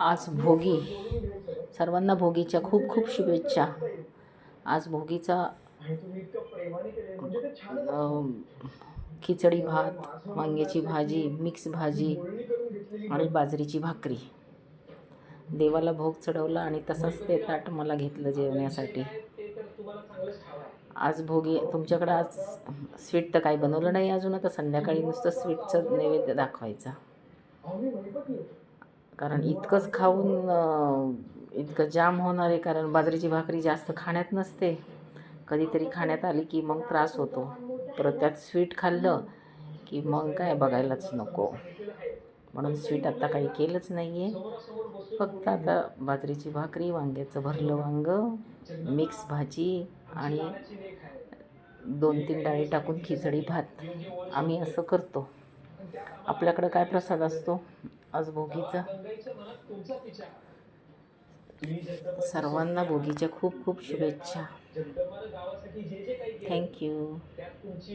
आज भोगी. सर्वांना भोगीच्या खूप खूप शुभेच्छा. आज भोगीचा खिचडी भात, वांग्याची भाजी, मिक्स भाजी आणि बाजरीची भाकरी. देवाला भोग चढवला आणि तसंच ते ताट मला घेतलं जेवण्यासाठी. आज भोगी. तुमच्याकडं आज स्वीट तर काही बनवलं नाही अजून, तर संध्याकाळी नुसतं स्वीटचं नैवेद्य दाखवायचा. कारण इतकंच खाऊन इतकं जाम होणार आहे, कारण बाजरीची भाकरी जास्त खाण्यात नसते. कधीतरी खाण्यात आली की मग त्रास होतो. परत त्यात स्वीट खाल्लं की मग काय बघायलाच नको. म्हणून स्वीट आता काही केलंच नाही आहे. फक्त आता बाजरीची भाकरी, वांग्याचं भरलं वांगं, मिक्स भाजी आणि 2-3 डाळी टाकून खिचडी भात आम्ही असं करतो. आपल्याकडं काय प्रसाद असतो आज भोगीचा? सर्वांना भोगीच्या खूप खूप शुभेच्छा. थँक्यू.